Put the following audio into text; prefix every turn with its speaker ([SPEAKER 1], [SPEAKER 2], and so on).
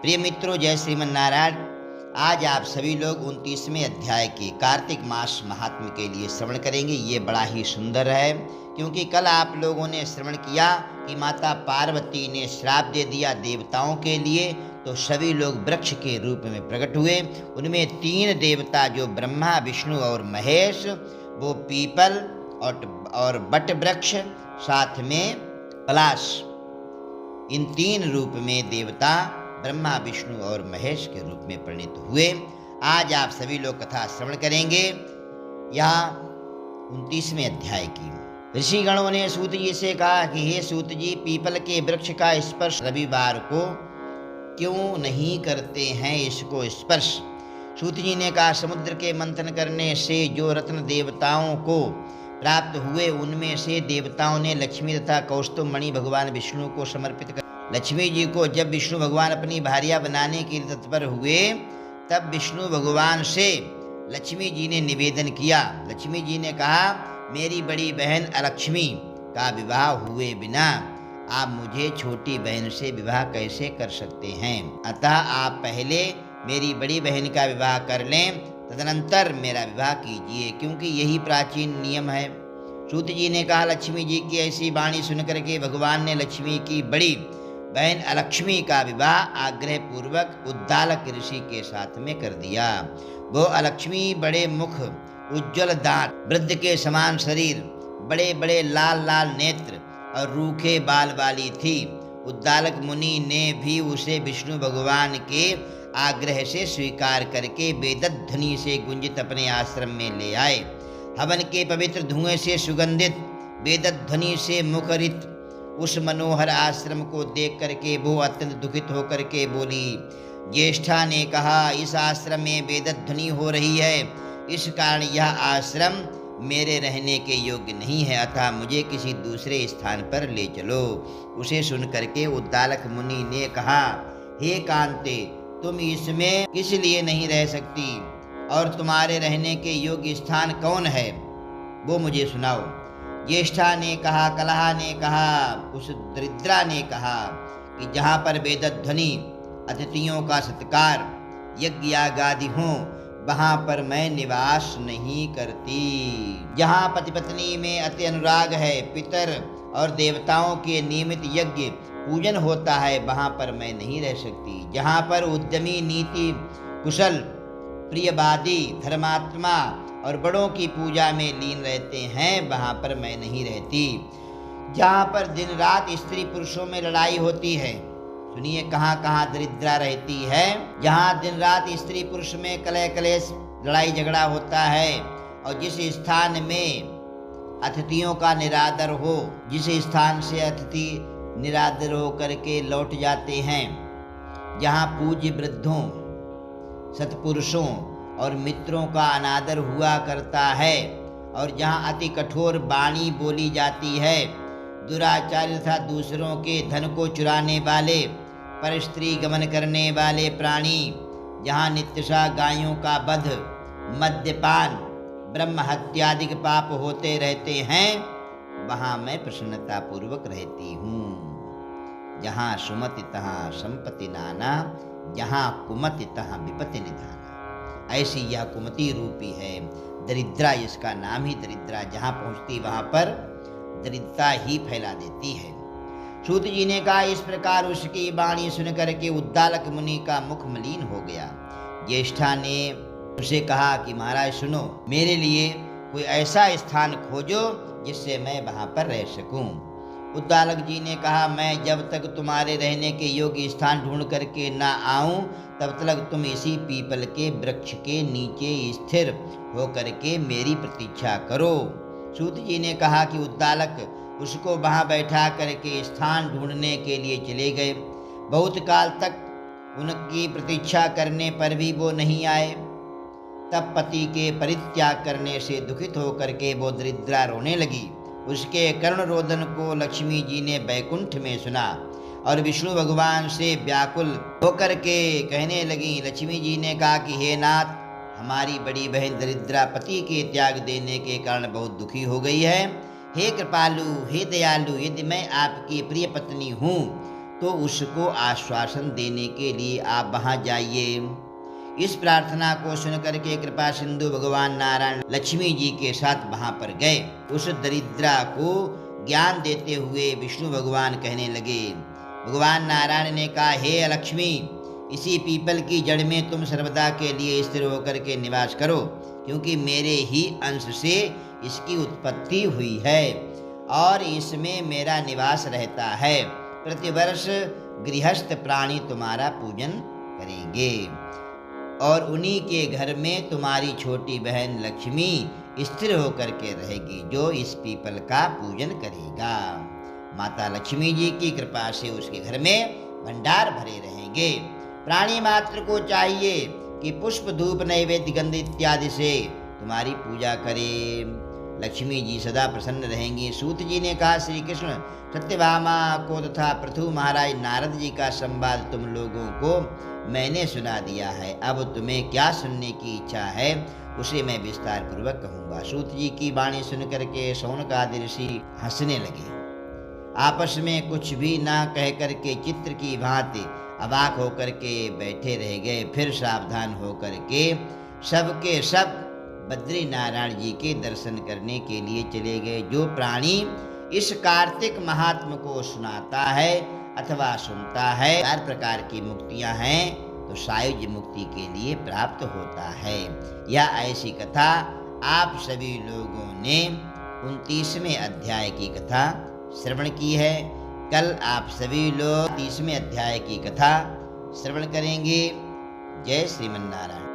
[SPEAKER 1] प्रिय मित्रों, जय श्रीमन नारायण। आज आप सभी लोग 29वें अध्याय के कार्तिक मास महात्म्य के लिए श्रवण करेंगे। ये बड़ा ही सुंदर है, क्योंकि कल आप लोगों ने श्रवण किया कि माता पार्वती ने श्राप दे दिया देवताओं के लिए, तो सभी लोग वृक्ष के रूप में प्रकट हुए। उनमें 3 देवता जो ब्रह्मा, विष्णु और महेश, वो पीपल और बट वृक्ष, साथ में पलाश, इन 3 रूप में देवता ब्रह्मा, विष्णु और महेश के रूप में परिणित हुए। आज आप सभी लोग कथा श्रवण करेंगे यह 29वें अध्याय की। ऋषिगणों ने सूत जी से कहा कि हे सूत जी, पीपल के वृक्ष का स्पर्श रविवार को क्यों नहीं करते हैं, इसको स्पर्श। सूत जी ने कहा, समुद्र के मंथन करने से जो रत्न देवताओं को प्राप्त हुए, उनमें से देवताओं ने लक्ष्मी तथा कौस्तुभ मणि भगवान विष्णु को समर्पित कर लक्ष्मी जी को जब विष्णु भगवान अपनी भार्या बनाने के लिए तत्पर हुए, तब विष्णु भगवान से लक्ष्मी जी ने निवेदन किया। लक्ष्मी जी ने कहा, मेरी बड़ी बहन अलक्ष्मी का विवाह हुए बिना आप मुझे छोटी बहन से विवाह कैसे कर सकते हैं? अतः आप पहले मेरी बड़ी बहन का विवाह कर लें, तदनंतर मेरा विवाह कीजिए, क्योंकि यही प्राचीन नियम है। सूत जी ने कहा, लक्ष्मी जी की ऐसी वाणी सुनकर के भगवान ने लक्ष्मी की बड़ी बहन अलक्ष्मी का विवाह आग्रह पूर्वक उद्दालक ऋषि के साथ में कर दिया। वो अलक्ष्मी बड़े मुख, उज्ज्वल दांत, वृद्ध के समान शरीर, बड़े बड़े लाल लाल नेत्र और रूखे बाल वाली थी। उद्दालक मुनि ने भी उसे विष्णु भगवान के आग्रह से स्वीकार करके वेदध्वनि से गुंजित अपने आश्रम में ले आए। हवन के पवित्र धुएं से सुगंधित, वेदध्वनि से मुखरित उस मनोहर आश्रम को देख करके वो अत्यंत दुखित होकर के बोली। ज्येष्ठा ने कहा, इस आश्रम में वेदध्वनि हो रही है, इस कारण यह आश्रम मेरे रहने के योग्य नहीं है, अतः मुझे किसी दूसरे स्थान पर ले चलो। उसे सुन करके उद्दालक मुनि ने कहा, हे कांते, तुम इसमें किस लिए नहीं रह सकती, और तुम्हारे रहने के योग्य स्थान कौन है, वो मुझे सुनाओ। ज्येष्ठा ने कहा, कलहा ने कहा, उस दरिद्रा ने कहा कि जहाँ पर वेदध्वनि, अतिथियों का सत्कार, यज्ञ यागादि हों, वहाँ पर मैं निवास नहीं करती। जहाँ पति पत्नी में अति अनुराग है, पितर और देवताओं के नियमित यज्ञ पूजन होता है, वहाँ पर मैं नहीं रह सकती। जहाँ पर उद्यमी, नीति कुशल, प्रियवादी, धर्मात्मा और बड़ों की पूजा में लीन रहते हैं, वहाँ पर मैं नहीं रहती। जहाँ पर दिन रात स्त्री पुरुषों में लड़ाई होती है, सुनिए कहाँ कहाँ दरिद्रा रहती है। जहाँ दिन रात स्त्री पुरुष में कलह कलेश, लड़ाई झगड़ा होता है, और जिस स्थान में अतिथियों का निरादर हो, जिस स्थान से अतिथि निरादर हो करके लौट जाते हैं, जहाँ पूज्य वृद्धों, सत्पुरुषों और मित्रों का अनादर हुआ करता है, और जहाँ अति कठोर वाणी बोली जाती है, दुराचार्य तथा दूसरों के धन को चुराने वाले, पर स्त्री गमन करने वाले प्राणी, जहाँ नित्यशा गायों का वध, मद्यपान, ब्रह्म हत्यादि पाप होते रहते हैं, वहाँ मैं प्रसन्नता पूर्वक रहती हूँ। जहाँ सुमति तहाँ संपत्ति नाना, जहाँ कुमति तहाँ विपत्ति निधाना। ऐसी यह कुमति रूपी है दरिद्रा, इसका नाम ही दरिद्रा, जहाँ पहुँचती वहाँ पर दरिद्रता ही फैला देती है। सूत जी ने कहा, इस प्रकार उसकी वाणी सुनकर के उद्दालक मुनि का मुख मलिन हो गया। ज्येष्ठा ने उसे कहा कि महाराज सुनो, मेरे लिए कोई ऐसा स्थान खोजो जिससे मैं वहाँ पर रह सकूं। उद्दालक जी ने कहा, मैं जब तक तुम्हारे रहने के योग्य स्थान ढूंढ करके ना आऊं, तब तक तुम इसी पीपल के वृक्ष के नीचे स्थिर होकर के मेरी प्रतीक्षा करो। सूत जी ने कहा कि उद्दालक उसको वहाँ बैठा करके स्थान ढूंढने के लिए चले गए। बहुत काल तक उनकी प्रतीक्षा करने पर भी वो नहीं आए। तब पति के परित्याग करने से दुखित होकर के वो दरिद्रा रोने लगी। उसके करुण रोदन को लक्ष्मी जी ने बैकुंठ में सुना और विष्णु भगवान से व्याकुल होकर के कहने लगी। लक्ष्मी जी ने कहा कि हे नाथ, हमारी बड़ी बहन दरिद्रा पति के त्याग देने के कारण बहुत दुखी हो गई है। हे कृपालु, हे दयालु, यदि मैं आपकी प्रिय पत्नी हूँ तो उसको आश्वासन देने के लिए आप वहाँ जाइए। इस प्रार्थना को सुनकर के कृपा सिंधु भगवान नारायण लक्ष्मी जी के साथ वहाँ पर गए। उस दरिद्रा को ज्ञान देते हुए विष्णु भगवान कहने लगे। भगवान नारायण ने कहा, हे लक्ष्मी, इसी पीपल की जड़ में तुम सर्वदा के लिए स्थिर होकर के निवास करो, क्योंकि मेरे ही अंश से इसकी उत्पत्ति हुई है और इसमें मेरा निवास रहता है। प्रतिवर्ष गृहस्थ प्राणी तुम्हारा पूजन करेंगे और उन्हीं के घर में तुम्हारी छोटी बहन लक्ष्मी स्थिर होकर के रहेगी, जो इस पीपल का पूजन करेगा। माता लक्ष्मी जी की कृपा से उसके घर में भंडार भरे रहेंगे। प्राणी मात्र को चाहिए कि पुष्प धूप नैवेद्य गंध इत्यादि से तुम्हारी पूजा करे। लक्ष्मी जी सदा प्रसन्न रहेंगी। सूत जी ने कहा, श्री कृष्ण सत्यभामा को तथा पृथु महाराज नारद जी का संवाद तुम लोगों को मैंने सुना दिया है। अब तुम्हें क्या सुनने की इच्छा है उसे मैं विस्तार पूर्वक कहूँगा। सूत जी की वाणी सुन करके शौनकादि ऋषि हंसने लगे। आपस में कुछ भी ना कह करके चित्र की भांति अवाक होकर के बैठे रह गए। फिर सावधान होकर के सबके सब बद्री नारायण जी के दर्शन करने के लिए चले गए। जो प्राणी इस कार्तिक महात्म को सुनाता है अथवा सुनता है, 4 प्रकार की मुक्तियां हैं तो सायुज्य मुक्ति के लिए प्राप्त होता है। यह ऐसी कथा आप सभी लोगों ने 29वें अध्याय की कथा श्रवण की है। कल आप सभी लोग 30वें अध्याय की कथा श्रवण करेंगे। जय श्रीमन्नारायण।